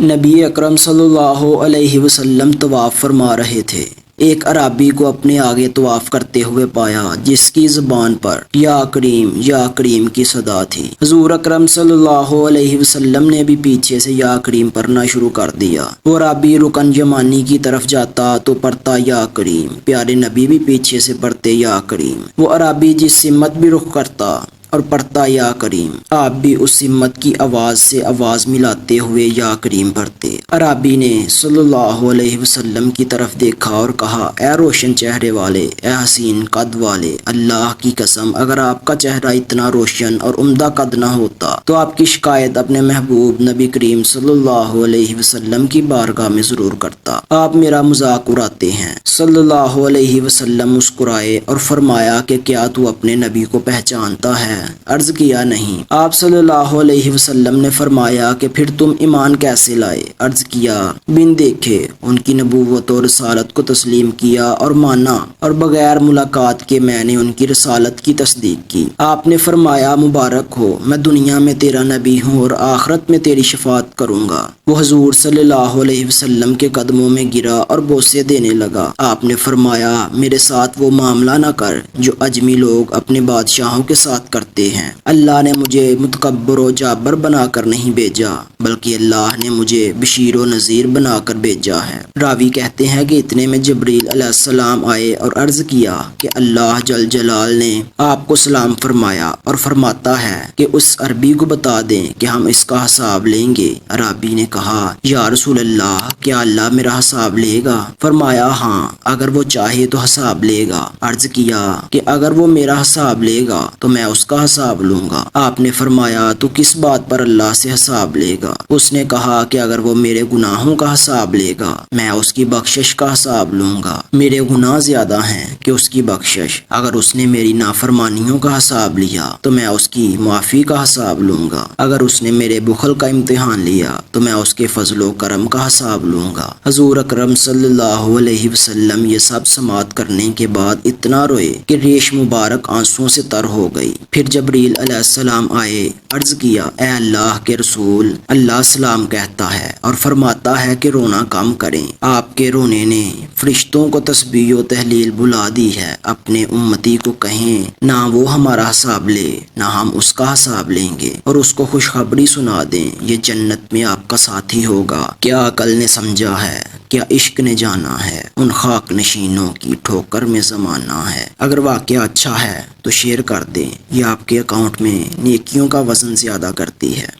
نبی اکرم صلی اللہ علیہ وسلم طواف فرما رہے تھے۔ ایک اعرابی کو اپنے آگے طواف کرتے ہوئے پایا جس کی زبان پر یا کریم کی صدا تھی۔ حضور اکرم صلی اللہ علیہ وسلم نے بھی پیچھے سے یا کریم پڑھنا شروع کر دیا۔ وہ اعرابی رکن یمانی کی طرف جاتا تو پڑھتا یا کریم، پیارے نبی بھی پیچھے سے پڑھتے یا کریم۔ وہ اعرابی جس سمت بھی رخ کرتا اور پڑھتا یا کریم، آپ بھی اس سمت کی آواز سے آواز ملاتے ہوئے یا کریم پڑھتے۔ اعرابی نے صلی اللہ علیہ وسلم کی طرف دیکھا اور کہا، اے روشن چہرے والے، اے حسین قد والے، اللہ کی قسم اگر آپ کا چہرہ اتنا روشن اور عمدہ قد نہ ہوتا تو آپ کی شکایت اپنے محبوب نبی کریم صلی اللہ علیہ وسلم کی بارگاہ میں ضرور کرتا۔ آپ میرا مذاق اڑاتے ہیں۔ صلی اللہ علیہ وسلم مسکرائے اور فرمایا کہ کیا تو اپنے نبی کو پہچانتا ہے؟ عرض کیا نہیں۔ آپ صلی اللہ علیہ وسلم نے فرمایا کہ پھر تم ایمان کیسے لائے؟ عرض کیا بن دیکھے ان کی نبوت اور رسالت کو تسلیم کیا اور مانا، اور بغیر ملاقات کے میں نے ان کی رسالت کی تصدیق کی۔ آپ نے فرمایا مبارک ہو، میں دنیا میں تیرا نبی ہوں اور آخرت میں تیری شفاعت کروں گا۔ وہ حضور صلی اللہ علیہ وسلم کے قدموں میں گرا اور بوسے دینے لگا۔ آپ نے فرمایا میرے ساتھ وہ معاملہ نہ کر جو اجمی لوگ اپنے بادشاہوں کے ساتھ کرتے ہیں۔ اللہ نے مجھے متکبر و جابر بنا کر نہیں بھیجا بلکہ اللہ نے مجھے بشیر و نذیر بنا کر بھیجا ہے۔ راوی کہتے ہیں کہ اتنے میں جبریل علیہ السلام آئے اور عرض کیا کہ اللہ جل جلال نے آپ کو سلام فرمایا اور فرماتا ہے کہ اس عربی کو بتا دیں کہ ہم اس کا حساب لیں گے۔ عربی نے کہا یا رسول اللہ، کیا اللہ میرا حساب لے گا؟ فرمایا ہاں، اگر وہ چاہے تو حساب لے گا۔ عرض کیا کہ اگر وہ میرا حساب لے گا تو میں اس کا حساب لوں گا۔ آپ نے فرمایا تو کس بات پر اللہ سے حساب لے گا؟ اس نے کہا کہ اگر وہ میرے گناہوں کا حساب لے گا میں اس کی بخشش کا حساب لوں گا۔ میرے گناہ زیادہ ہیں کہ اس کی بخشش۔ اگر اس نے میری نافرمانیوں کا حساب لیا تو میں اس کی معافی کا حساب لوں گا۔ اگر اس نے میرے بخل کا امتحان لیا تو میں اس کے فضل و کرم کا حساب لوں گا۔ حضور اکرم صلی اللہ علیہ وسلم یہ سب سماعت کرنے کے بعد اتنا روئے کہ ریش مبارک آنسوؤں سے تر ہو گئی۔ پھر جبریل علیہ السلام آئے، عرض کیا اے اللہ کے رسول، اللہ سلام کہتا ہے اور فرماتا ہے کہ رونا کم کریں۔ آپ کے رونے نے فرشتوں کو تسبیح و تحلیل بلا دی ہے۔ اپنے امتی کو کہیں نہ وہ ہمارا حساب لے نہ ہم اس کا حساب لیں گے، اور اس کو خوشخبری سنا دیں یہ جنت میں آپ کا ساتھی ہوگا۔ کیا عقل نے سمجھا ہے، کیا عشق نے جانا ہے، ان خاک نشینوں کی ٹھوکر میں زمانہ ہے۔ اگر واقعہ اچھا ہے تو شیئر کر دیں، یہ آپ کے اکاؤنٹ میں نیکیوں کا وزن زیادہ کرتی ہے۔